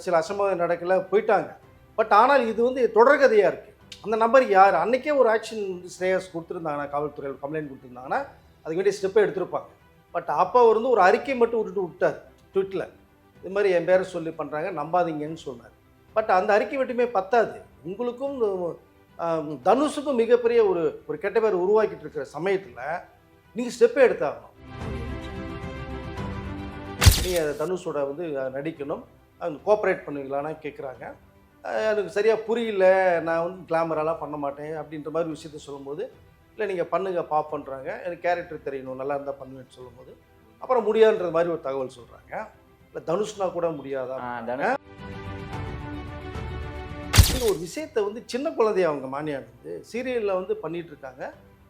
சில அசம்பாவிதம் நடக்கல போயிட்டாங்க. பட் ஆனால் இது வந்து தொடர்கதையாக இருக்குது. அந்த நபர் யார்? அன்றைக்கே ஒரு ஆக்ஷன் வந்து ஸ்ரேயாஸ் கொடுத்துருந்தாங்கன்னா, காவல்துறையில் கம்ப்ளைண்ட் கொடுத்துருந்தாங்கன்னா அதுக்கு வேண்டிய ஸ்டெப்பை எடுத்திருப்பாங்க. பட் அப்போ அவர் வந்து ஒரு அறிக்கை மட்டும் விட்டார் ட்விட்டில். இது மாதிரி என் பேரை சொல்லி பண்ணுறாங்க, நம்பாதீங்கன்னு சொன்னார். பட் அந்த அறிக்கை மட்டுமே பத்தாது. உங்களுக்கும் தனுஷுக்கும் மிகப்பெரிய ஒரு கெட்ட பேர் உருவாக்கிட்டு இருக்கிற சமயத்தில் நீங்கள் ஸ்டெப்பை எடுத்தாகணும். நீங்கள் தனுஷோட வந்து நடிக்கணும், கோஆப்ரேட் பண்ணுவீங்களான்னு கேட்குறாங்க. எனக்கு சரியாக புரியல, நான் வந்து கிளாமராலாம் பண்ண மாட்டேன் அப்படின்ற மாதிரி விஷயத்த சொல்லும்போது, இல்லை நீங்கள் பண்ணுங்கள் பார்ப்போன்றாங்க. எனக்கு கேரக்டர் தெரியணும், நல்லா இருந்தால் பண்ணுவேன்னு சொல்லும்போது, அப்புறம் முடியாதுன்ற மாதிரி ஒரு தகவல் சொல்கிறாங்க. இல்லை தனுஷ்னா கூட முடியாதா? ஒரு விஷயத்தை வந்து சின்ன குழந்தைய அவங்க மானியான் வந்து சீரியலில் வந்து பண்ணிகிட்டு இருக்காங்க.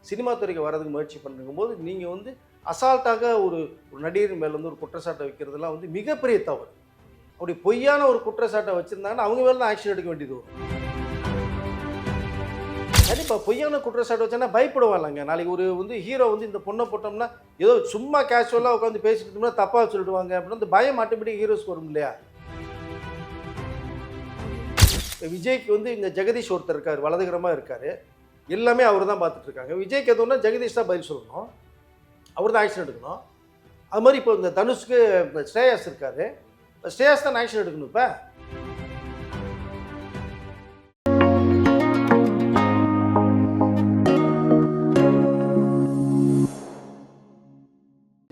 சினிமா துறைக்கு வரதுக்கு முயற்சி பண்ணும் போது நீங்கள் வந்து அசால்ட்டாக ஒரு நடிகர் மேலே வந்து ஒரு குற்றச்சாட்டை வைக்கிறதுலாம் வந்து மிகப்பெரிய தவறு. அப்படி பொய்யான ஒரு குற்றச்சாட்டை வச்சுருந்தாங்கன்னா அவங்க மேலே தான் ஆக்ஷன் எடுக்க வேண்டியது வரும். கண்டிப்பாக பொய்யான குற்றச்சாட்டு வச்சோன்னா பயப்படுவாங்க. நாளைக்கு ஒரு வந்து ஹீரோ வந்து இந்த பொண்ணை போட்டோம்னா ஏதோ சும்மா கேஷுவலாக உட்காந்து பேசிட்டு இருந்தோம்னா தப்பாக சொல்லிடுவாங்க அப்படின்னு அந்த பயம் ஆட்டோமேட்டிக் ஹீரோஸ்க்கு வரும் இல்லையா? விஜய்க்கு வந்து இந்த ஜெகதீஷ் ஒருத்தர் இருக்கார், வலதுகரமாக இருக்கார், எல்லாமே அவர் தான் பார்த்துட்டு இருக்காங்க. விஜய்க்கு எதுவும்னா ஜெகதீஷ் தான் பதில் சொல்லணும், அவர் தான் ஆக்ஷன் எடுக்கணும். அது மாதிரி இப்போ இந்த தனுஷ்க்கு ஸ்ரேயாஸ் இருக்கார், ஸ்ரேயாஸ் தான் ஆக்ஷன் எடுக்கணும். இப்போ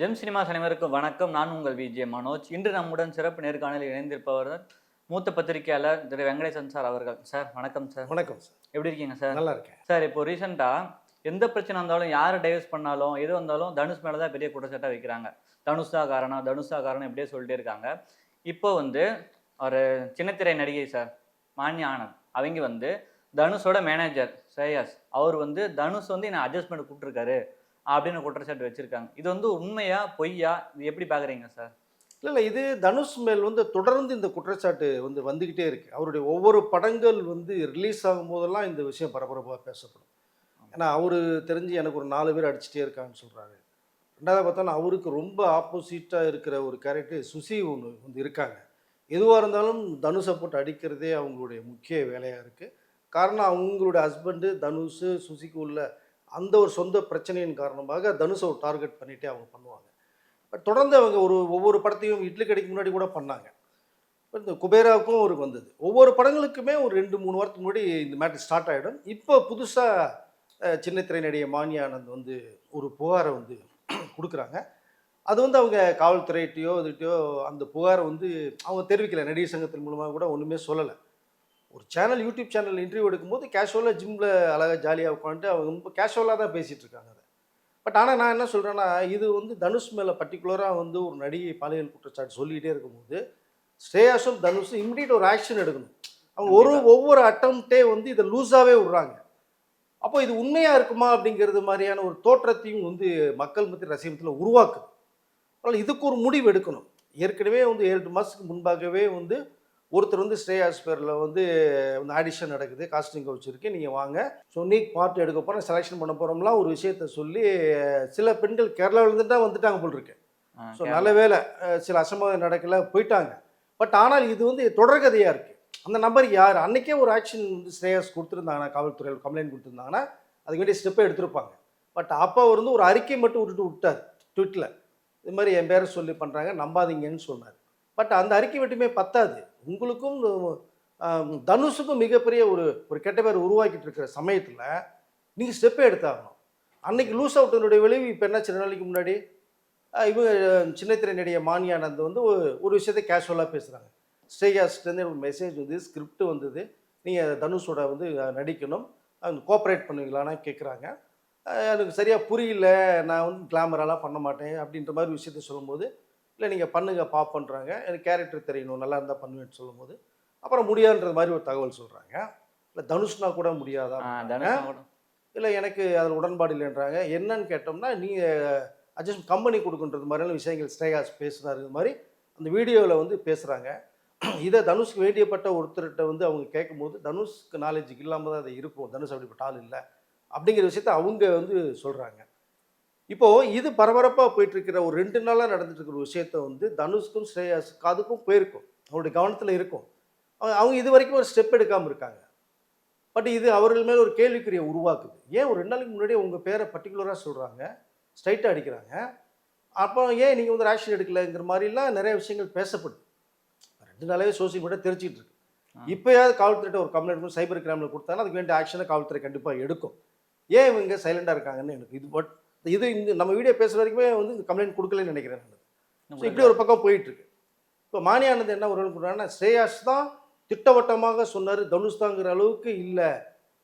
ஜெம் சினிமா அனைவருக்கும் வணக்கம். நான் உங்கள் விஜே மனோஜ். இன்று நம்முடன் சிறப்பு நேர்காணலில் இணைந்திருப்பவர் மூத்த பத்திரிகையாளர் திரு வெங்கடேசன் சார் அவர்கள். சார் வணக்கம் சார். வணக்கம் சார். எப்படி இருக்கீங்க சார்? நல்லா இருக்கேன் சார். இப்போ ரீசெண்டாக எந்த பிரச்சனை வந்தாலும், யார் டைவர்ஸ் பண்ணாலும், எது வந்தாலும் தனுஷ் மேலே தான் பெரிய குற்றச்சாட்டாக வைக்கிறாங்க. தனுஷா காரணம் இப்படியே சொல்லிட்டே இருக்காங்க. இப்போ வந்து ஒரு சின்னத்திரை நடிகை சார் மான்யா ஆனந்த் அவங்க வந்து தனுஷோட மேனேஜர் ஸ்ரேயாஸ் அவர் வந்து தனுஷ் வந்து என்னை அட்ஜஸ்ட்மெண்ட் கூப்பிட்டுருக்காரு அப்படின்னு குற்றச்சாட்டு வச்சுருக்காங்க. இது வந்து உண்மையா பொய்யா, இது எப்படி பார்க்குறீங்க சார்? இல்லை, இது தனுஷ் மேல் வந்து தொடர்ந்து இந்த குற்றச்சாட்டு வந்து வந்துக்கிட்டே இருக்குது. அவருடைய ஒவ்வொரு படங்கள் வந்து ரிலீஸ் ஆகும்போதெல்லாம் இந்த விஷயம் பரபரப்பாக பேசப்படும். ஏன்னா அவர் தெரிஞ்சு எனக்கு ஒரு 4 பேர் அடிச்சுட்டே இருக்கான்னு சொல்கிறாரு. ரெண்டாவது பார்த்தோன்னா அவருக்கு ரொம்ப ஆப்போசிட்டாக இருக்கிற ஒரு கேரக்டர் சுசி ஒன்று வந்து இருக்காங்க. எதுவாக இருந்தாலும் தனுஷை போட்டு அடிக்கிறதே அவங்களுடைய முக்கிய வேலையாக இருக்குது. காரணம் அவங்களுடைய ஹஸ்பண்டு தனுஷ் சுசிக்கு உள்ள அந்த ஒரு சொந்த பிரச்சனையின் காரணமாக தனுஷை ஒரு டார்கெட் பண்ணிகிட்டே அவங்க பண்ணுவாங்க. பட் தொடர்ந்து அவங்க ஒவ்வொரு படத்தையும் இட்லி கடைக்கு முன்னாடி கூட பண்ணாங்க. இந்த குபேராவுக்கும் அவருக்கு வந்தது. ஒவ்வொரு படங்களுக்குமே ஒரு 2-3 வாரத்துக்கு முன்னாடி இந்த மேட்டர் ஸ்டார்ட் ஆகிடும். இப்போ புதுசாக சின்னத்திரை நடிகை மான்யா ஆனந்த் வந்து ஒரு புகாரை வந்து கொடுக்குறாங்க. அது வந்து அவங்க காவல்துறையிட்டையோ இதுகிட்டையோ அந்த புகாரை வந்து அவங்க தெரிவிக்கலை. நடிகர் சங்கத்தின் மூலமாக கூட ஒன்றுமே சொல்லலை. ஒரு சேனல், யூடியூப் சேனல் இன்டர்வியூ எடுக்கும்போது கேஷுவலாக ஜிம்மில் அழகாக ஜாலியாக உட்காந்துட்டு அவங்க ரொம்ப கேஷுவலாக தான் பேசிகிட்டு இருக்காங்க அதை. பட் ஆனால் நான் என்ன சொல்கிறேன்னா, இது வந்து தனுஷ் மேலே பர்டிகுலராக வந்து ஒரு நடிகை பாலியல் குற்றச்சாட்டு சொல்லிக்கிட்டே இருக்கும்போது ஸ்ரேயாஸும் தனுஷும் இம்மிடியேட் ஒரு ஆக்ஷன் எடுக்கணும். அவங்க ஒவ்வொரு அட்டம்ப்டே வந்து இதை லூஸாகவே விடுறாங்க. அப்போ இது உண்மையாக இருக்குமா அப்படிங்கிறது மாதிரியான ஒரு தோற்றத்தையும் வந்து மக்கள் மத்திய ரசிகத்தில் உருவாக்குது. அதனால் இதுக்கு ஒரு முடிவு எடுக்கணும். ஏற்கனவே வந்து 7 மாதத்துக்கு முன்பாகவே வந்து ஒருத்தர் வந்து ஸ்ரேயாஸ் பேரில் வந்து ஆடிஷன் நடக்குது, காஸ்டிங் வச்சுருக்கு, நீங்கள் வாங்க சொன்னீக் பார்ட் எடுக்க போகிறோம், செலெக்ஷன் பண்ண போகிறோம்லாம் ஒரு விஷயத்த சொல்லி சில பெண்கள் கேரளாவிலேருந்து தான் வந்துட்டாங்க போல் இருக்கு. ஸோ நல்ல வேலை சில அசம்பாவிதம் நடக்கல போயிட்டாங்க. பட் ஆனால் இது வந்து தொடர்கதையாக இருக்குது. அந்த நபர் யார்? அன்றைக்கே ஒரு ஆக்ஷன் வந்து ஸ்ரேயாஸ் கொடுத்துருந்தாங்கன்னா, காவல்துறையில் கம்ப்ளைண்ட் கொடுத்துருந்தாங்கன்னா அதுக்கு வேண்டிய ஸ்டெப்பை எடுத்திருப்பாங்க. பட் அப்போ அவர் வந்து ஒரு அறிக்கை மட்டும் விட்டார் ட்விட்டில். இது மாதிரி என் பேரை சொல்லி பண்ணுறாங்க, நம்பாதீங்கன்னு சொன்னார். பட் அந்த அறிக்கை மட்டுமே பத்தாது. உங்களுக்கும் தனுஷுக்கும் மிகப்பெரிய ஒரு கெட்ட பேர் உருவாக்கிட்டு இருக்கிற சமயத்தில் நீங்கள் ஸ்டெப்பே எடுத்தாகணும். அன்றைக்கி லூஸ் அவுட்டினுடைய விளைவு இப்போ என்ன, சில நாளைக்கு முன்னாடி இவங்க சின்னத்திரை நடிகை மான்யா ஆனந்த் வந்து ஒரு விஷயத்தை கேஷுவலாக பேசுகிறாங்க. ஸ்ரேயாஸ்லேருந்து ஒரு மெசேஜ் வந்து ஸ்கிரிப்ட் வந்தது, நீங்கள் தனுஷோட வந்து நடிக்கணும், கோஆப்ரேட் பண்ணுவீங்களான்னு கேட்குறாங்க. எனக்கு சரியாக புரியல, நான் வந்து கிளாமராலாம் பண்ண மாட்டேன் அப்படின்ற மாதிரி விஷயத்த சொல்லும்போது, இல்லை நீங்கள் பண்ணுங்கள் பார்ப்போன்றாங்க. எனக்கு கேரக்டர் தெரியணும், நல்லா இருந்தால் பண்ணுவேன்னு சொல்லும்போது, அப்புறம் முடியாதுன்ற மாதிரி ஒரு தகவல் சொல்கிறாங்க. இல்லை தனுஷ்னா கூட முடியாதா? இல்லை எனக்கு அதில் உடன்பாடு இல்லைன்றாங்க. என்னன்னு கேட்டோம்னா, நீங்கள் அட்ஜஸ்ட் கம்பெனி கொடுக்குன்றது மாதிரியான விஷயங்கள் ஸ்ரேயாஸ் பேசுனார். இது மாதிரி அந்த வீடியோவில் வந்து பேசுகிறாங்க. இதை தனுஷ்க்கு வேண்டியப்பட்ட ஒருத்தர்கிட்ட வந்து அவங்க கேட்கும்போது தனுஷ்க்கு நாலேஜுக்கு இல்லாமல் தான் அது இருக்கும், தனுஷ் அப்படிப்பட்ட ஆள் இல்லை அப்படிங்கிற விஷயத்த அவங்க வந்து சொல்கிறாங்க. இப்போது இது பரபரப்பாக போயிட்டுருக்கிற ஒரு 2 நாளாக நடந்துட்டு இருக்கிற ஒரு விஷயத்த வந்து தனுஷ்க்கும் ஸ்ரேயாஸுக்கு அதுக்கும் போயிருக்கும். அவருடைய கவனத்தில் இருக்கும். அவங்க இது வரைக்கும் ஒரு ஸ்டெப் எடுக்காமல் இருக்காங்க. பட் இது அவர்கள் மேலே ஒரு கேள்விக்குறியை உருவாக்குது. ஏன் ஒரு 2 நாளைக்கு முன்னாடியே உங்கள் பேரை பர்டிகுலராக சொல்கிறாங்க, ஸ்ட்ரைட்டாக அடிக்கிறாங்க. அப்போ ஏன் நீங்கள் வந்து ஆக்ஷன் எடுக்கலைங்கிற மாதிரிலாம் நிறைய விஷயங்கள் பேசப்படுது. 2 நாளாவே சோசியல் மீடியா தெரிச்சிட்டு இருக்கு. இப்போயாவது காவல்துறையிட்ட ஒரு கம்ப்ளைண்ட் சைபர் கிரைமில் கொடுத்தாங்கன்னா அதுக்கு வேண்டிய ஆக்ஷனை காவல்துறை கண்டிப்பாக எடுக்கும். ஏன் இவங்க சைலண்டாக இருக்காங்கன்னு எனக்கு இது இந்த நம்ம வீடியோ பேசுகிற வரைக்குமே வந்து இந்த கம்ப்ளைண்ட் கொடுக்கலன்னு நினைக்கிறேன் நான். ஸோ இப்படி ஒரு பக்கம் போயிட்டுருக்கு. இப்போ மானி ஆனந்த் என்ன ஒரு கொடுக்குறாங்கன்னா, ஸ்ரேயாஸ் தான் திட்டவட்டமாக சொன்னார், தனுஷ் தாங்கிற அளவுக்கு இல்லை,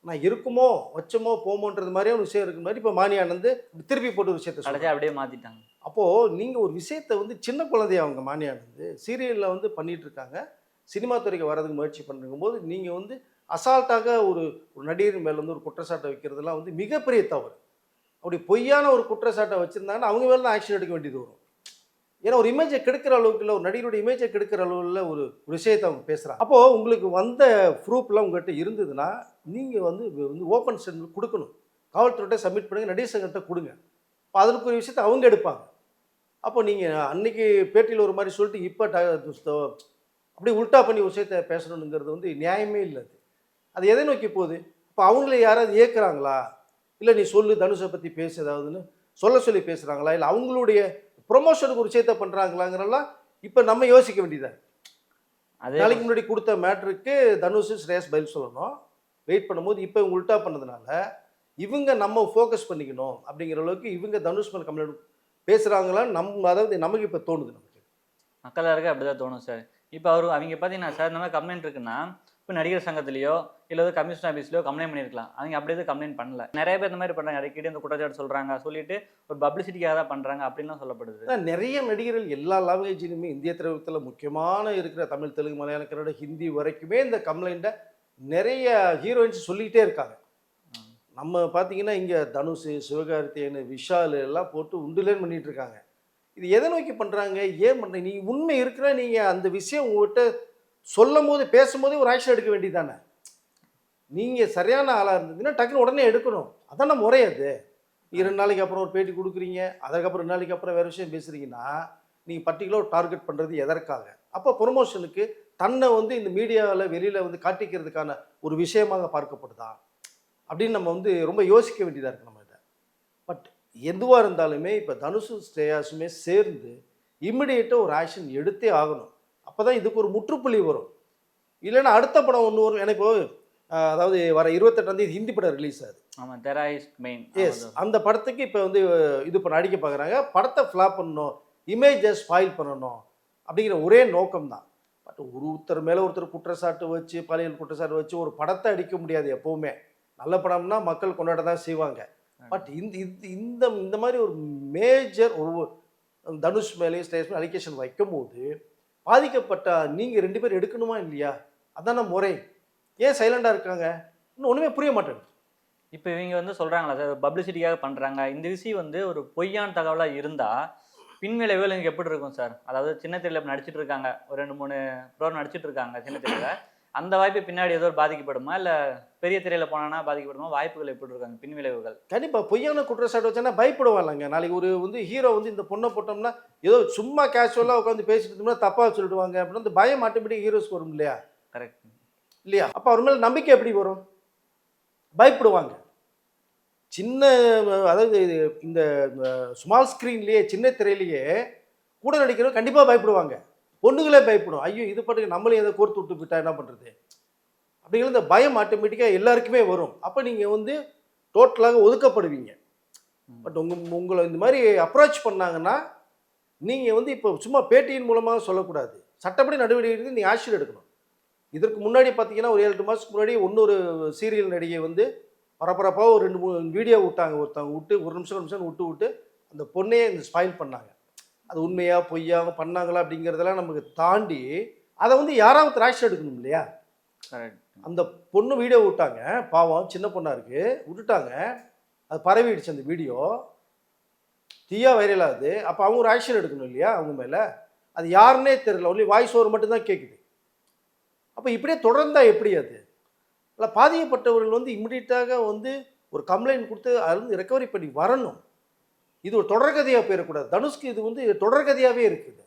நான் இருக்குமோ வச்சமோ போமோன்றது மாதிரியே ஒரு விஷயம் இருக்கு மாதிரி இப்போ மானி ஆனந்த் திருப்பி போட்டு ஒரு விஷயத்தை கடைசியாக அப்படியே மாற்றிட்டாங்க. அப்போது நீங்கள் ஒரு விஷயத்தை வந்து சின்ன குழந்தைய அவங்க மானி ஆனந்த் சீரியலில் வந்து பண்ணிகிட்டு இருக்காங்க, சினிமா துறைக்கு வரதுக்கு முயற்சி பண்ணுறங்கும் போது நீங்கள் வந்து அசால்ட்டாக ஒரு நடிகர் மேலே வந்து ஒரு குற்றச்சாட்டை வைக்கிறதுலாம் வந்து மிகப்பெரிய தவறு. அப்படி பொய்யான ஒரு குற்றச்சாட்டை வச்சுருந்தாங்கன்னா அவங்க மேலே தான் ஆக்ஷன் எடுக்க வேண்டியது வரும். ஏன்னா ஒரு இமேஜை கெடுக்கிற அளவுக்கு இல்லை, ஒரு நடிகருடைய இமேஜை கெடுக்கிற அளவில் ஒரு விஷயத்தை அவங்க பேசுகிறாங்க. அப்போது உங்களுக்கு வந்த ப்ரூஃப்லாம் உங்கள்கிட்ட இருந்ததுன்னா நீங்கள் வந்து ஓப்பன் ஸ்டேட்மெண்ட் கொடுக்கணும், காவல்துறையிட்ட சப்மிட் பண்ணுங்கள், நடிகர் சங்கத்தை கொடுங்க. இப்போ அதுக்கு ஒரு விஷயத்தை அவங்க எடுப்பாங்க. அப்போ நீங்கள் அன்னைக்கு பேட்டியில் ஒரு மாதிரி சொல்லிட்டு இப்போ அப்படியே உல்ட்டா பண்ணி ஒரு விஷயத்தை பேசணுங்கிறது வந்து நியாயமே இல்லை. அது எதை நோக்கி போகுது? இப்போ அவங்களே யாராவது ஏற்கிறாங்களா, இல்லை நீ சொல்லு தனுஷை பற்றி பேசு ஏதாவதுன்னு சொல்லி பேசுகிறாங்களா, இல்லை அவங்களுடைய ப்ரொமோஷனுக்கு ஒரு விஷயத்தை பண்ணுறாங்களாங்கிறலாம் இப்போ நம்ம யோசிக்க வேண்டியதாக. நாளைக்கு முன்னாடி கொடுத்த மேட்ருக்கு தனுஷ் ஸ்ரேயாஸ் பதில் சொல்லணும், வெயிட் பண்ணும்போது இப்போ இவங்க உல்ட்டா பண்ணதுனால இவங்க நம்ம ஃபோக்கஸ் பண்ணிக்கணும் அப்படிங்கிற அளவுக்கு இவங்க தனுஷ் மேலே கம்ப்ளைண்ட் பேசுகிறாங்களான்னு அதாவது நமக்கு இப்போ தோணுது. நமக்கு மக்கள் எல்லாருக்கும் அப்படி தான் தோணும் சார். இப்போ அவங்க பார்த்தீங்கன்னா சார் இந்த மாதிரி கம்ப்ளைண்ட் இருக்குன்னா இப்போ நடிகர் சங்கத்திலையோ இல்லை கமிஷன் ஆஃபீஸ்லையோ கம்ப்ளைண்ட் பண்ணியிருக்கலாம். அவங்க அப்படியே எதுவும் கம்ப்ளைண்ட் பண்ணல. நிறைய பேர் இந்த மாதிரி பண்ணுறாங்க, அடிக்கடி இந்த குற்றச்சாட்டு சொல்கிறாங்க, சொல்லிட்டு ஒரு பப்ளிசிட்டிக்காக தான் பண்ணுறாங்க அப்படின்லாம் சொல்லப்படுது. நிறைய நடிகர்கள் எல்லா லாங்குவேஜிலுமே இந்திய திரையுலகத்தில் முக்கியமான இருக்கிற தமிழ், தெலுங்கு, மலையாளம், கன்னட, ஹிந்தி வரைக்குமே இந்த கம்ப்ளைண்ட்டை நிறைய ஹீரோயின்ஸ் சொல்லிக்கிட்டே இருக்காங்க. நம்ம பார்த்தீங்கன்னா இங்கே தனுஷ், சிவகார்த்திகேயன், விஷால் எல்லாம் போட்டு உண்டுலேன்னு பண்ணிகிட்டு இருக்காங்க. இது எதை நோக்கி பண்ணுறாங்க, ஏன் பண்ணுறீங்க? நீங்கள் உண்மை இருக்கிற நீங்கள் அந்த விஷயம் உங்கள்கிட்ட சொல்லும் போது பேசும்போதே ஒரு ஆக்ஷன் எடுக்க வேண்டியது தானே. நீங்கள் சரியான ஆளாக இருந்ததுன்னா டக்குன்னு உடனே எடுக்கணும். அதான முறை. அது 2 நாளைக்கு அப்புறம் ஒரு பேட்டி கொடுக்குறீங்க, அதுக்கப்புறம் 2 நாளைக்கு அப்புறம் வேறு விஷயம் பேசுகிறீங்கன்னா நீங்கள் பர்டிகுலர் டார்கெட் பண்ணுறது எதற்காக? அப்போ ப்ரொமோஷனுக்கு தன்னை வந்து இந்த மீடியாவில் வெளியில் வந்து காட்டிக்கிறதுக்கான ஒரு விஷயமாக பார்க்கப்படுதா அப்படின்னு நம்ம வந்து ரொம்ப யோசிக்க வேண்டியதாக இருக்குது நம்ம இதை. பட் எதுவாக இருந்தாலுமே இப்போ தனுஷும் ஸ்ரேயாஸுமே சேர்ந்து இம்மிடியேட்டாக ஒரு ஆக்ஷன் எடுத்தே ஆகணும். அப்போ தான் இதுக்கு ஒரு முற்றுப்புள்ளி வரும். இல்லைன்னா அடுத்த படம் ஒன்று வரும். எனக்கு அதாவது வர 28ஆம் தேதி ஹிந்தி படம் ரிலீஸ் ஆகுது. ஆமாம், தெரா இஸ் மெயின். எஸ், அந்த படத்துக்கு இப்போ வந்து இது பண்ண அடிக்க பார்க்குறாங்க. படத்தை ஃப்ளாப் பண்ணணும், இமேஜை ஸ்பாயில் பண்ணணும் அப்படிங்கிற ஒரே நோக்கம் தான். பட் ஒருத்தர் மேலே ஒருத்தர் குற்றச்சாட்டு வச்சு, பாலியல் குற்றச்சாட்டு வச்சு ஒரு படத்தை அடிக்க முடியாது. எப்போவுமே நல்ல படம்னா மக்கள் கொண்டாட தான் செய்வாங்க. பட் இந்த மாதிரி ஒரு மேஜர் ஒரு தனுஷ் மேலே ஸ்டேஜ் மேலே அலிகேஷன் வைக்கும் போது பாதிக்கப்பட்ட நீங்கள் 2 பேர் எடுக்கணுமா இல்லையா? அதான முறை. ஏன் சைலண்டாக இருக்காங்க? இன்னும் ஒன்றுமே புரிய மாட்டேங்குது. இப்போ இவங்க வந்து சொல்கிறாங்களா சார், பப்ளிசிட்டிக்காக பண்ணுறாங்க. இந்த விஷயம் வந்து ஒரு பொய்யான தகவலாக இருந்தால் பின்விளைவுகள் எனக்கு எப்படி இருக்கும் சார்? அதாவது சின்ன திரையில் இப்போ நடிச்சிட்டு இருக்காங்க, ஒரு 2-3 ப்ரோர் நடிச்சிட்டு இருக்காங்க சின்ன திரையில். அந்த வாய்ப்பு பின்னாடி ஏதோ பாதிக்கப்படுமா, இல்லை பெரிய திரையில் போனான்னா பாதிக்கப்படுமா? வாய்ப்புகள் எப்படி இருக்காங்க, பின்விளைவுகள்? கண்டிப்பாக பொய்யான குற்றச்சாட்டு வச்சோன்னா பயப்படுவாங்க. நாளைக்கு ஒரு வந்து ஹீரோ வந்து இந்த பொண்ணை போட்டோம்னா ஏதோ சும்மா கேஷுவலாக உட்காந்து பேசிட்டு இருந்தோம்னா தப்பாக சொல்லிடுவாங்க அப்படின்னு அந்த பயம் ஆட்டோமேட்டிக் ஹீரோஸ்க்கு வரும் இல்லையா? கரெக்ட் இல்லையா? அப்போ அவர் மேலே நம்பிக்கை எப்படி வரும்? பயப்படுவாங்க. சின்ன அதாவது இந்த ஸ்மால் ஸ்க்ரீன்லேயே சின்ன திரையிலேயே கூட நடிக்கிறவங்க கண்டிப்பாக பயப்படுவாங்க. பொண்ணுங்களே பயப்படும். ஐயோ இது பாட்டுக்கு நம்மளையும் எதை கோர்த்து விட்டு போயிட்டா என்ன பண்ணுறது அப்படிங்கிற இந்த பயம் ஆட்டோமேட்டிக்காக எல்லாருக்குமே வரும். அப்போ நீங்கள் வந்து டோட்டலாக ஒதுக்கப்படுவீங்க. பட் உங்களை இந்த மாதிரி அப்ரோச் பண்ணாங்கன்னா நீங்கள் வந்து இப்போ சும்மா பேட்டியின் மூலமாக சொல்லக்கூடாது, சட்டப்படி நடவடிக்கை நீங்கள் ஆக்ஷன் எடுக்கணும். இதற்கு முன்னாடி பார்த்தீங்கன்னா ஒரு 7-8 மாதத்துக்கு முன்னாடி இன்னொரு சீரியல் நடிகை வந்து பரபரப்பாக ஒரு 2-3 வீடியோ விட்டாங்க. ஒருத்தவங்க விட்டு ஒரு நிமிஷம் விட்டு அந்த பொண்ணையே இந்த ஸ்பாயில் பண்ணாங்க. அது உண்மையாக பொய்யாக பண்ணாங்களா அப்படிங்கிறதெல்லாம் நமக்கு தாண்டி அதை வந்து யாராவது ஆக்ஷன் எடுக்கணும் இல்லையா? அந்த பொண்ணு வீடியோ விட்டாங்க, பாவம் சின்ன பொண்ணாக இருக்குது, விட்டுட்டாங்க. அது பரவிடுச்சு அந்த வீடியோ, தீயா வைரல் ஆகுது. அப்போ அவங்க ஒரு ஆக்ஷன் எடுக்கணும் இல்லையா அவங்க மேலே? அது யாருன்னே தெரியல, ஒன்லி வாய்ஸ் ஓவர் மட்டும்தான் கேட்குது. அப்போ இப்படியே தொடர்ந்தா எப்படி? அது இல்லை பாதிக்கப்பட்டவர்கள் வந்து இம்மிடியட்டாக வந்து ஒரு கம்ப்ளைண்ட் கொடுத்து அதுலேருந்து ரெக்கவரி பண்ணி வரணும். இது ஒரு தொடர்கதையாக போயிடக்கூடாது. தனுஷ்க்கு இது வந்து தொடர்கதையாகவே இருக்குது,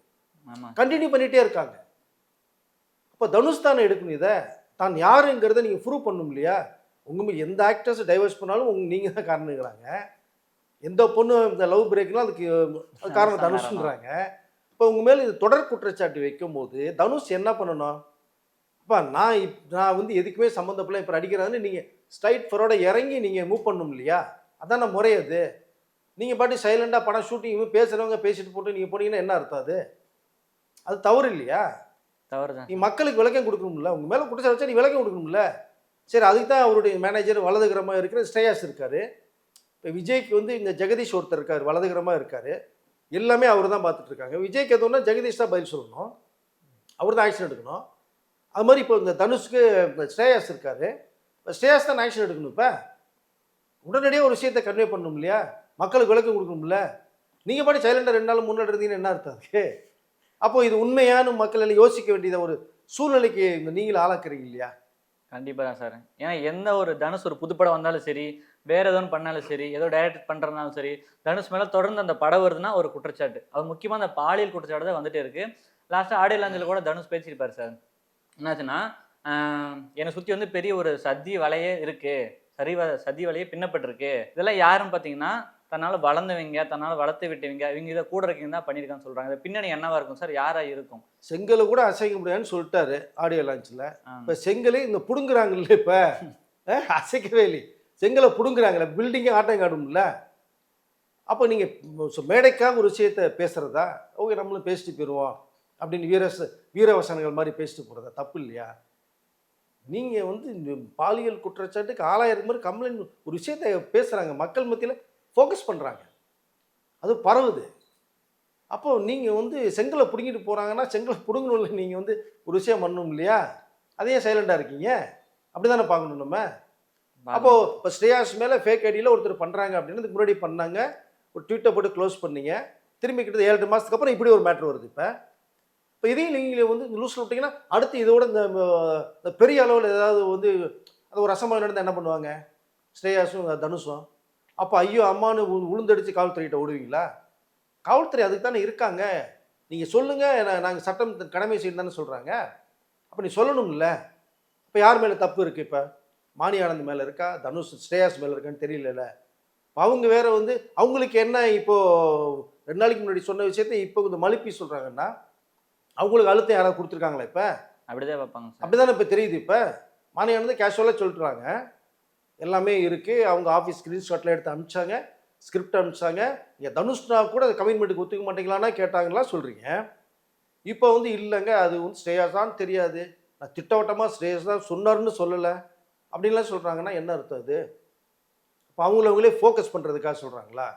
கண்டினியூ பண்ணிகிட்டே இருக்காங்க. அப்போ தனுஷ் தானே எடுக்கணும் இதை. தான் யாருங்கிறத நீங்கள் ப்ரூவ் பண்ணணும் இல்லையா? எந்த ஆக்டர்ஸ் டைவர்ஸ் பண்ணாலும் நீங்கள் தான் காரணங்கிறாங்க. எந்த பொண்ணு இந்த லவ் பிரேக்னா அதுக்கு காரணம் தனுஷ்ன்றாங்க. இப்போ உங்கள் மேலே இது தொடர் குற்றச்சாட்டு வைக்கும்போது தனுஷ் என்ன பண்ணணும்? அப்பா நான் வந்து எதுக்குமே சம்மந்தப்படல இப்போ அடிக்கிறாங்கன்னு நீங்கள் ஸ்ட்ரைட் ஃபார்வர்டா இறங்கி நீங்கள் மூவ் பண்ணணும் இல்லையா? அதான முறை அது. நீங்கள் பாட்டி சைலண்டாக படம் ஷூட்டிங் பேசுகிறவங்க பேசிட்டு போட்டு நீங்கள் போனீங்கன்னா என்ன அர்த்தம் அது? அது தவறு இல்லையா? தவறு தான். நீ மக்களுக்கு விளக்கம் கொடுக்கணும்ல. உங்கள் மேலே குற்றச்சாட்டு வச்சா நீ விளக்கம் கொடுக்கணும்ல. சரி, அதுக்கு தான் அவருடைய மேனேஜர் வலதுகரமாக இருக்கிற ஸ்ரேயாஸ் இருக்கார். இப்போ விஜய்க்கு வந்து இந்த ஜெகதீஷ் ஒருத்தர் இருக்கார், வலதுகரமாக இருக்கார். எல்லாமே அவர் தான் பார்த்துட்டு இருக்காங்க. விஜய்க்கு எதுவும்னா ஜெகதீஷ் தான் பதில் சொல்லணும், அவர் தான் ஆக்ஷன் எடுக்கணும். அது மாதிரி இப்போ இந்த தனுஷ்க்கு ஸ்ரேயாஸ் இருக்கார், இப்போ ஸ்ரேயாஸ் தான் ஆக்ஷன் எடுக்கணும். இப்போ உடனடியாக ஒரு விஷயத்தை கன்வே பண்ணணும் இல்லையா? மக்களுக்கு விளக்கம் கொடுக்கணும்ல. நீங்கள் பாட்டி சைலண்டாக 2 நாள் 3 நாள் இருந்தீங்கன்னா என்ன அர்த்தம் அதுக்கு? அப்போ இது உண்மையான மக்கள் எல்லாம் யோசிக்க வேண்டியதை ஒரு சூழ்நிலைக்கு நீங்களும் ஆளாக்குறீங்க இல்லையா? கண்டிப்பாக தான் சார். ஏன்னா எந்த ஒரு தனுஷ் ஒரு புதுப்படம் வந்தாலும் சரி, வேற ஏதோ ஒன்று பண்ணாலும் சரி, ஏதோ டைரக்ட் பண்ணுறதுனாலும் சரி, தனுஷ் மேலே தொடர்ந்து அந்த படம் வருதுன்னா ஒரு குற்றச்சாட்டு. அது முக்கியமாக அந்த பாலியல் குற்றச்சாட்டு தான் வந்துட்டே இருக்கு. லாஸ்ட்டாக ஆடியோ லாஞ்சில் கூட தனுஷ் பேசியிருப்பார் சார். என்னாச்சுன்னா, என்னை சுற்றி வந்து பெரிய ஒரு சதி வலையே இருக்கு, சதி வலையே பின்னப்பட்டிருக்கு. இதெல்லாம் யாருன்னு பார்த்தீங்கன்னா, தன்னால் வளர்ந்தவங்க, தன்னால் வளர்த்து விட்டவங்க, இவங்க இதை கூட இருக்கீங்க தான் பண்ணியிருக்கான்னு சொல்கிறாங்க. இதை பின்னணி என்னவா இருக்கும் சார்? யாராக இருக்கும்? செங்கலை கூட அசைக்க முடியாதுன்னு சொல்லிட்டாரு ஆடியோ லான்ச்சில். இப்போ செங்கலே இந்த பிடுங்குறாங்கல்ல, இப்போ அசைக்கவே இல்லை, செங்கலை பிடுங்குறாங்கல்ல, பில்டிங்கே ஆட்டம் காடும்ல. அப்போ நீங்கள் மேடைக்காக ஒரு விஷயத்தை பேசுகிறதா? ஓகே, நம்மளும் பேசிட்டு போயிடுவோம் அப்படின்னு வீரவசனங்கள் மாதிரி பேசிட்டு போகிறதா தப்பு இல்லையா? நீங்கள் வந்து இந்த பாலியல் குற்றச்சாட்டுக்கு ஆளாயிரம் மாதிரி கம்ப்ளைண்ட் ஒரு விஷயத்தை பேசுகிறாங்க, மக்கள் மத்தியில் ஃபோக்கஸ் பண்ணுறாங்க, அது பரவுது. அப்போது நீங்கள் வந்து செங்கலை பிடுங்கிட்டு போகிறாங்கன்னா செங்கலை பிடுங்கணும்ல, நீங்கள் வந்து ஒரு விஷயம் பண்ணணும் இல்லையா? அதையே சைலண்டாக இருக்கீங்க, அப்படி தானே பார்க்கணும் நம்ம. அப்போது இப்போ ஸ்ரேயாஸ் மேலே ஃபேக் ஐடியில் ஒருத்தர் பண்ணுறாங்க அப்படின்னு இதுக்கு முன்னாடி பண்ணாங்க, ஒரு ட்வீட்டை போட்டு க்ளோஸ் பண்ணீங்க, திரும்பி கிட்ட 7 மாதத்துக்கு அப்புறம் இப்படி ஒரு மேட்ரு வருது. இப்போ இதையும் நீங்கள் வந்து லூஸில் விட்டிங்கன்னா அடுத்து இதோட இந்த பெரிய அளவில் ஏதாவது வந்து அது ஒரு அசம்பாவிதம் நடந்தால் என்ன பண்ணுவாங்க ஸ்ரேயாஸும் தனுஷும்? அப்போ ஐயோ அம்மானு உளுந்தடிச்சு காவல்துறையிட்ட ஓடுவீங்களா? காவல்துறை அதுக்கு தானே இருக்காங்க. நீங்கள் சொல்லுங்கள், நாங்கள் சட்டம் கடமை செய்யணும் தானே சொல்கிறாங்க. அப்போ நீ சொல்லணும்ல. இப்போ யார் மேலே தப்பு இருக்குது? இப்போ மானி ஆனந்த் மேலே இருக்கா, தனுஷ் ஸ்ரேயாஸ் மேலே இருக்கான்னு தெரியல. இப்போ அவங்க வேற வந்து அவங்களுக்கு என்ன, இப்போது 2 நாளைக்கு முன்னாடி சொன்ன விஷயத்தை இப்போ இந்த மழுப்பி சொல்கிறாங்கன்னா அவங்களுக்கு அழுத்தம் யாராவது கொடுத்துருக்காங்களா? இப்போ அப்படிதான் வைப்பாங்க. அப்படிதானே இப்போ தெரியுது. இப்போ மானி ஆனந்த் கேஷுவலாக சொல்லிட்டுறாங்க, எல்லாமே இருக்குது, அவங்க ஆஃபீஸ் ஸ்க்ரீன்ஷாட்டில் எடுத்து அனுப்பிச்சாங்க, ஸ்கிரிப்ட் அனுப்பிச்சாங்க. இங்கே தனுஷ்னா கூட கமிட்மெண்ட்டுக்கு ஒத்துக்க மாட்டீங்களான்னா கேட்டாங்களா சொல்கிறீங்க. இப்போ வந்து இல்லைங்க, அது வந்து ஸ்ரேயாஸான்னு தெரியாது, நான் திட்டவட்டமாக ஸ்ரேயாஸ் தான் சொன்னார்னு சொல்லலை அப்படின்லாம் சொல்கிறாங்கன்னா என்ன அர்த்தம் அது? இப்போ அவங்களே ஃபோக்கஸ் பண்ணுறதுக்காக சொல்கிறாங்களா?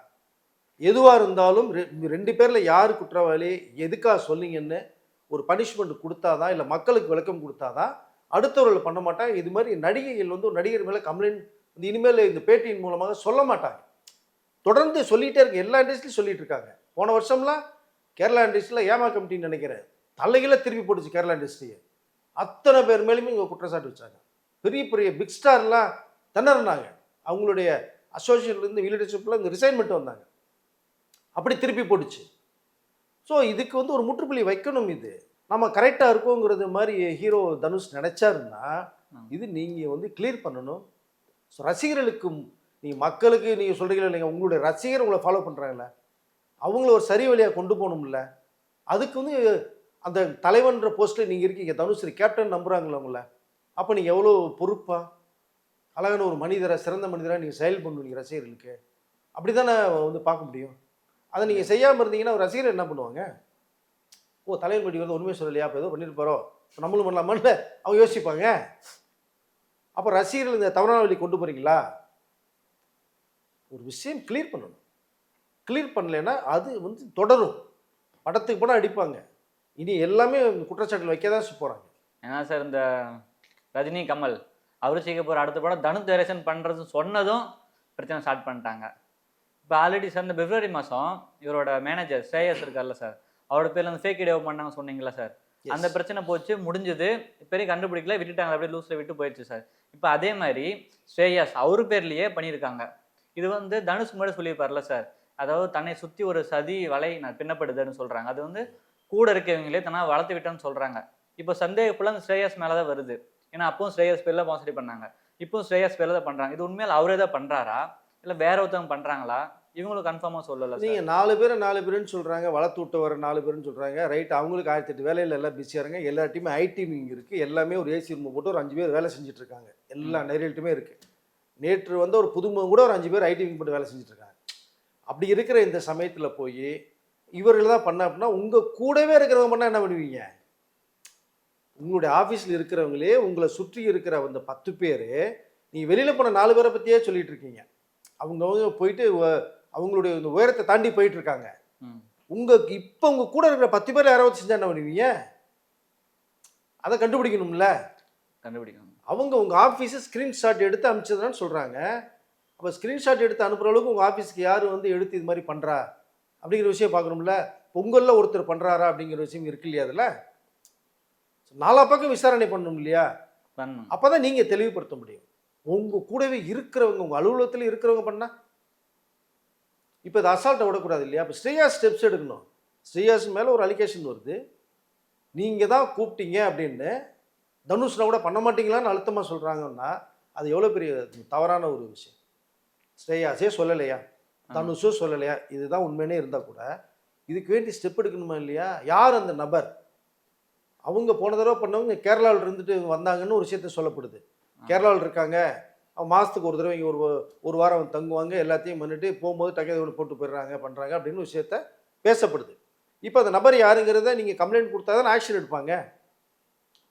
எதுவாக இருந்தாலும் 2 பேரில் யார் குற்றவாளி, எதுக்காக சொன்னீங்கன்னு ஒரு பனிஷ்மெண்ட் கொடுத்தாதான், இல்லை மக்களுக்கு விளக்கம் கொடுத்தாதான் அடுத்தவர்கள் பண்ண மாட்டாங்க. இது மாதிரி நடிகைகள் வந்து ஒரு நடிகர் மேலே கம்ப்ளைண்ட் வந்து இனிமேல் இந்த பேட்டியின் மூலமாக சொல்ல மாட்டாங்க. தொடர்ந்து சொல்லிகிட்டே இருக்கு, எல்லா இண்டஸ்ட்ரியும் சொல்லிட்டு இருக்காங்க. போன வருஷம்லாம் கேரளா இண்டஸ்ட்ரியில் ஏமா கமிட்டின்னு நினைக்கிறேன், தலைகளை திருப்பி போட்டுச்சு கேரளா இண்டஸ்ட்ரியை. அத்தனை பேர் மேலேயுமே இங்கே குற்றச்சாட்டு வச்சாங்க. பெரிய பெரிய பிக் ஸ்டார்லாம் திணறினாங்க, அவங்களுடைய அசோசியேட்லேருந்து லீடர்ஷிப்பில் இந்த ரிசைன்மெண்ட் வந்தாங்க, அப்படி திருப்பி போட்டுச்சு. ஸோ இதுக்கு வந்து ஒரு முற்றுப்புள்ளி வைக்கணும். இது நம்ம கரெக்டாக இருக்கோங்கிறது மாதிரி ஹீரோ தனுஷ் நினச்சாருன்னா இது நீங்கள் வந்து கிளியர் பண்ணணும். ஸோ ரசிகர்களுக்கு, நீங்கள் மக்களுக்கு நீங்கள் சொல்கிறீங்களா இல்லைங்க, உங்களுடைய ரசிகர் உங்களை ஃபாலோ பண்ணுறாங்களே, அவங்கள ஒரு சரி வழியாக கொண்டு போகணும்ல. அதுக்கு வந்து அந்த தலைவன்ற போஸ்ட்டில் நீங்கள் இருக்கீங்க, தனுஷ் கேப்டன் நம்புகிறாங்களா உங்களை? அப்போ நீங்கள் எவ்வளோ பொறுப்பாக அழகான ஒரு மனிதரை, சிறந்த மனிதராக நீங்கள் செயல் பண்ணுவீங்க ரசிகர்களுக்கு. அப்படி தானே வந்து பார்க்க முடியும். அதை நீங்கள் செய்யாமல் இருந்தீங்கன்னா ஒரு ரசிகர் என்ன பண்ணுவாங்க? ஓ, தலைவர் படி வந்து உண்மையை சொல்லலையா, அப்போ ஏதோ பண்ணிட்டு போகிறோம், இப்போ நம்மளும் பண்ணலாமான்னு அவங்க யோசிப்பாங்க. அப்போ ரசிகர்கள் இந்த தவறான வழி கொண்டு போகிறீங்களா? ஒரு விஷயம் கிளியர் பண்ணணும். கிளியர் பண்ணலைன்னா அது வந்து தொடரும், படத்துக்கு படம் அடிப்பாங்க, இனி எல்லாமே குற்றச்சாட்டுகள் வைக்க தான் போகிறாங்க. ஏன்னா சார், இந்த ரஜினி கமல் அவர் செய்ய போகிற அடுத்த படம் தனுஷ் டைரக்ஷன் பண்ணுறது சொன்னதும் பிரச்சனை ஸ்டார்ட் பண்ணிட்டாங்க. இப்போ ஆல்ரெடி சார் இந்த பிப்ரவரி மாதம் இவரோட மேனேஜர் ஸ்ரேயஸ் இருக்கார்ல சார், அவரோட பேரில் அந்த ஃபேக் வீடியோ பண்ணாங்க சொன்னீங்களா சார், அந்த பிரச்சனை போச்சு, முடிஞ்சது, பெரிய கண்டுபிடிக்கல, விட்டுட்டாங்க, அப்படியே லூஸில் விட்டு போயிடுச்சு சார். இப்போ அதே மாதிரி ஸ்ரேயஸ் அவர் பேர்லேயே பண்ணியிருக்காங்க. இது வந்து தனுஷ் முன்னாடி சொல்லியிருப்பார்ல சார், அதாவது தன்னை சுற்றி ஒரு சதி வலை பின்னப்படுதுன்னு சொல்கிறாங்க. அது வந்து கூட இருக்கவங்களே தன்னால் வளர்த்து விட்டோன்னு சொல்கிறாங்க. இப்போ சந்தேகம் ஃபுல்லாக அந்த ஸ்ரேயஸ் மேலே தான் வருது. ஏன்னா அப்பவும் ஸ்ரேயஸ் பேரில் பாசிட்டிவ் பண்ணாங்க. இப்பவும் ஸ்ரேயஸ் பேரில் தான் பண்ணுறாங்க. இது உண்மையில அவரே தான் பண்ணுறாரா, இல்லை வேற ஒருத்தவங்க பண்ணுறாங்களா? இவங்களுக்கு கன்ஃபார்மாக சொல்லலை நீங்க சார். 4 பேருன்னு சொல்றாங்க, வளர்த்து விட்டு வர 4 பேருன்னு சொல்றாங்க. ரைட், அவங்களுக்கு 1008 வேலையில எல்லாம் பிஸியா இருங்க. எல்லா டீமும் ஐடி விங் இருக்கு. எல்லாமே ஒரு ஏசி ரூம் போட்டு ஒரு 5 பேர் வேலை செஞ்சுட்டு இருக்காங்க. எல்லா நேரியல்ட்டுமே இருக்கு. நேற்று வந்து ஒரு புதுமுகம் கூட ஒரு 5 பேர் ஐடி விங் போட்டு வேலை செஞ்சுட்டு இருக்காங்க. அப்படி இருக்கிற இந்த சமயத்துல போய் இவர்கள் தான் பண்ண அப்படின்னா உங்க கூடவே இருக்கிறவங்க பண்ணா என்ன பண்ணுவீங்க? உங்களுடைய ஆஃபீஸில் இருக்கிறவங்களே உங்களை சுற்றி இருக்கிற அந்த 10 பேர் நீங்கள் வெளியில் போன 4 பேரை பற்றியே சொல்லிட்டு இருக்கீங்க. அவங்க போயிட்டு அவங்களுடைய இந்த உயரத்தை தாண்டி போயிட்டு இருக்காங்க. இப்போ உங்க கூட இருக்கிற 10 பேர் யாராவது செஞ்சா என்ன பண்ணுவீங்க? அதை கண்டுபிடிக்கணும்ல. கண்டுபிடிக்கணும். அவங்க உங்கள் ஆஃபீஸை ஸ்க்ரீன்ஷாட் எடுத்து அனுப்பிச்சதுன்னு சொல்கிறாங்க. அப்போ ஸ்க்ரீன்ஷாட் எடுத்து அனுப்புகிற அளவுக்கு உங்கள் ஆஃபீஸ்க்கு யார் வந்து எடுத்து இது மாதிரி பண்ணுறா அப்படிங்கிற விஷயம் பார்க்கணும்ல. உங்களில் ஒருத்தர் பண்ணுறாரா அப்படிங்கிற விஷயம் இருக்கு இல்லையா? அதில் 4 பக்கம் விசாரணை பண்ணணும் இல்லையா? அப்போ தான் நீங்கள் தெளிவுபடுத்த முடியும். உங்கள் கூடவே இருக்கிறவங்க, உங்கள் அலுவலகத்தில் இருக்கிறவங்க பண்ணால் இப்போ இது அசால்ட்டை விடக்கூடாது இல்லையா? இப்போ ஸ்ரேயாஸ் ஸ்டெப்ஸ் எடுக்கணும். ஸ்ரேயாஸ் மேலே ஒரு அலிகேஷன் வருது, நீங்கள் தான் கூப்பிட்டீங்க அப்படின்னு. தனுஷ்னா கூட பண்ண மாட்டீங்களான்னு அழுத்தமாக சொல்கிறாங்கன்னா அது எவ்வளோ பெரிய தவறான ஒரு விஷயம். ஸ்ரேயாஸே சொல்லலையா, தனுஷோ சொல்லலையா, இதுதான் உண்மையினே இருந்தால் கூட இதுக்கு வேண்டி ஸ்டெப் எடுக்கணுமா இல்லையா? யார் அந்த நபர்? அவங்க போன தடவை பண்ணவங்க கேரளாவில் இருந்துட்டு வந்தாங்கன்னு ஒரு விஷயத்த சொல்லப்படுது. கேரளாவில் இருக்காங்க, மாதத்துக்கு ஒரு தடவை இங்கே ஒரு வாரம் தங்குவாங்க, எல்லாத்தையும் பண்ணிட்டு போகும்போது டக்கை போட்டு போயிடுறாங்க பண்ணுறாங்க அப்படின்னு விஷயத்த பேசப்படுது. இப்போ அந்த நபர் யாருங்கிறத நீங்கள் கம்ப்ளைண்ட் கொடுத்தா தான் ஆக்ஷன் எடுப்பாங்க.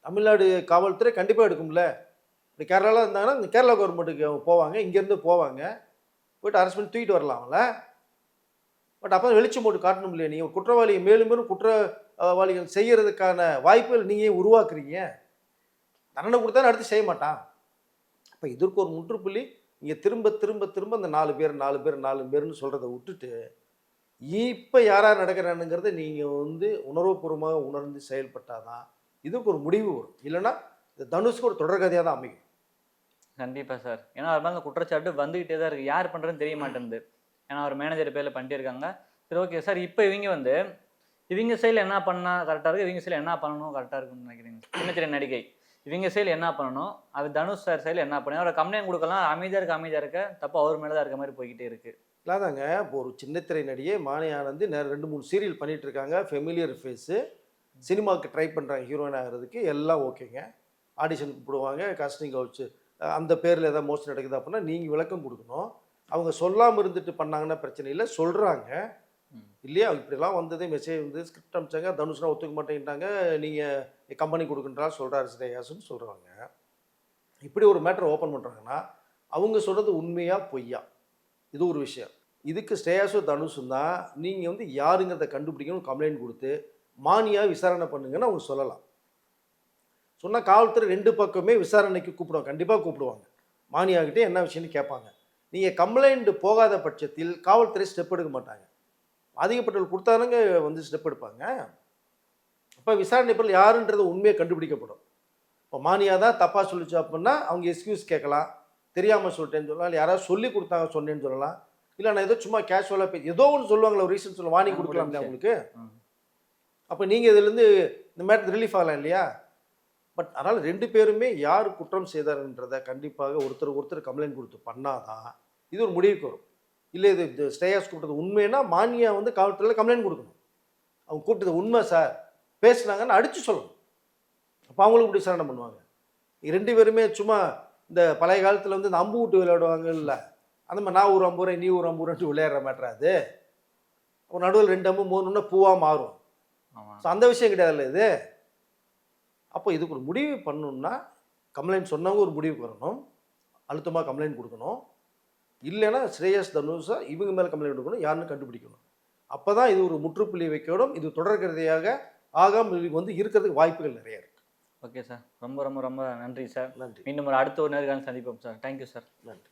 தமிழ்நாடு காவல்துறை கண்டிப்பாக எடுக்கும்ல. இப்போ கேரளாவில் இருந்தாங்கன்னா இந்த கேரளா கவர்மெண்ட்டுக்கு அவங்க போவாங்க, இங்கேருந்து போவாங்க, போய்ட்டு அரெஸ்ட் பண்ணி தூக்கிட்டு வரலாம்ல. பட் அப்போ வெளிச்சம் போட்டு காட்டணும் இல்லையா? நீங்கள் குற்றவாளியை மேலும் மேலும் குற்றவாளிகள் செய்கிறதுக்கான வாய்ப்புகள் நீங்கள் உருவாக்குறீங்க. தண்டனை கொடுத்தா அடுத்து செய்ய மாட்டான். அப்போ இதற்கு ஒரு முற்றுப்புள்ளி. இங்கே திரும்ப திரும்ப திரும்ப அந்த 4 பேர்னு சொல்கிறத விட்டுட்டு இப்போ யார் யார் நடக்கிறானுங்கிறத நீங்கள் வந்து உணர்வுபூர்வமாக உணர்ந்து செயல்பட்டாதான் இதுக்கு ஒரு முடிவு வரும். இல்லைன்னா இந்த தனுஷ்க்கு ஒரு தொடர்கதையாக தான் அமையும். கண்டிப்பாக சார். ஏன்னா அவர் மேலே குற்றச்சாட்டு வந்துகிட்டே தான் இருக்குது. யார் பண்ணுறதுன்னு தெரிய மாட்டேங்குது. ஏன்னா அவர் மேனேஜர் பேரில் பண்ணிட்டே இருக்காங்க. சரி, ஓகே சார். இப்போ இவங்க சைடில் என்ன பண்ணால் கரெக்டாக இருக்குது, இவங்க சைடில் என்ன பண்ணணும் கரெக்டாக இருக்குன்னு நினைக்கிறீங்க? சின்ன நடிகை இவங்க சைடில் என்ன பண்ணணும், அது தனுஷ் சார் சைடில் என்ன பண்ணணும்? அவரை கம்ப்ளைண்ட் கொடுக்கலாம், அமைதியாக இருக்க தப்பு அவர் மேலே தான் இருக்க மாதிரி போய்கிட்டே இருக்குது. இல்லாதாங்க. இப்போ ஒரு சின்னத்திரை நடிகை மானி ஆனந்த் 2-3 சீரியல் பண்ணிட்டு இருக்காங்க. ஃபெமிலியர் ஃபேஸு, சினிமாவுக்கு ட்ரை பண்ணுறாங்க ஹீரோயின் ஆகிறதுக்கு, எல்லாம் ஓகேங்க. ஆடிஷன் கூப்பிடுவாங்க, காஸ்டிங் கவுச்சு அந்த பேரில் ஏதாவது மோஸ்ட் நடக்குது அப்படின்னா நீங்கள் விளக்கம் கொடுக்கணும். அவங்க சொல்லாமல் இருந்துட்டு பண்ணாங்கன்னா பிரச்சனை இல்லை, சொல்கிறாங்க இல்லையா? இப்படிலாம் வந்தது மெசேஜ் வந்து ஸ்கிரிப்ட் அனுப்பிச்சாங்க, தனுஷ்னா ஒத்துக்க மாட்டேங்கிட்டாங்க, நீங்கள் கம்பெனி கொடுக்குன்றா சொல்கிறாரு ஸ்ரேயாஸ்ன்னு சொல்கிறாங்க. இப்படி ஒரு மேட்டரை ஓப்பன் பண்ணுறாங்கன்னா அவங்க சொல்கிறது உண்மையா பொய்யா, இது ஒரு விஷயம். இதுக்கு ஸ்ரேயாஸும் தனுஷும் தான் நீங்கள் வந்து யாருங்கிறத கண்டுபிடிக்கணும், கம்ப்ளைண்ட் கொடுத்து மானியாக விசாரணை பண்ணுங்கன்னு அவங்க சொல்லலாம். சொன்னால் காவல்துறை 2 பக்கமே விசாரணைக்கு கூப்பிடுவாங்க, கண்டிப்பாக கூப்பிடுவாங்க. மானியாகிட்டே என்ன விஷயம்னு கேட்பாங்க. நீங்கள் கம்ப்ளைண்ட் போகாத பட்சத்தில் காவல்துறை ஸ்டெப் எடுக்க மாட்டாங்க. அதிகப்பட்டவர்கள் கொடுத்தானுங்க வந்து ஸ்டெப் எடுப்பாங்க. அப்போ விசாரணை பொருள் யாருன்றது உண்மையை கண்டுபிடிக்கப்படும். இப்போ மானியா தான் தப்பாக சொல்லிச்சு அப்படின்னா அவங்க எக்ஸ்கியூஸ் கேட்கலாம், தெரியாமல் சொல்லிட்டேன்னு சொல்லலாம், இல்லை யாராவது சொல்லி கொடுத்தாங்க சொன்னேன்னு சொல்லலாம், இல்லை நான் ஏதோ சும்மா கேஷுவலாக ஏதோ ஒன்று சொல்லுவாங்களா, ஒரு ரீசன் சொல்ல வாங்கி கொடுக்கலாம் இல்லையா உங்களுக்கு? அப்போ நீங்கள் இதுலேருந்து இந்த மேட்டர் ரிலீஃப் ஆகலாம் இல்லையா? பட் அதனால் 2 பேருமே யார் குற்றம் செய்தார்ன்றதை கண்டிப்பாக ஒருத்தர் கம்ப்ளைண்ட் கொடுத்து பண்ணாதான் இது ஒரு முடிவுக்கு வரும். இல்லை இது ஸ்ரேயாஸ் கூப்பிட்டது உண்மைன்னா மானியா வந்து காவல்துறையில் கம்ப்ளைண்ட் கொடுக்கணும். அவங்க கூப்பிட்டது உண்மை சார் பேசுனாங்கன்னு அடித்து சொல்லணும். அப்போ அவங்களுக்கு இப்படி விசாரணை பண்ணுவாங்க. 2 பேருமே சும்மா இந்த பழைய காலத்தில் வந்து இந்த அம்பு விட்டு விளையாடுவாங்க இல்லை, அந்த மாதிரி நான் ஒரு அம்புரை நீ ஒரு அம்புரைன்ட்டு விளையாடுற மேட்டர் அது. ஒரு நடுவில் 2 அம்பு 3 பூவாக மாறும். ஸோ அந்த விஷயம் கிடையாதுல்ல இது. அப்போ இதுக்கு ஒரு முடிவு பண்ணணும்னா கம்ப்ளைண்ட் சொன்னவங்க ஒரு முடிவுக்கு வரணும், அழுத்தமாக கம்ப்ளைண்ட் கொடுக்கணும். இல்லைன்னா ஸ்ரேயஸ் தனுஷா இவங்க மேலே கம்ப்ளைண்ட் கொடுக்கணும், யாருன்னு கண்டுபிடிக்கணும். அப்போ தான் இது ஒரு முற்றுப்புள்ளி வைக்கணும். இது தொடர்கதையாக ஆகாமல் வந்து இருக்கிறதுக்கு வாய்ப்புகள் நிறைய இருக்குது. Okay sir. ரொம்ப ரொம்ப ரொம்ப நன்றி சார். நன்றி. மீண்டும் அடுத்த ஒரு நேர்காணல் சந்திப்போம் சார். Thank you sir. நன்றி.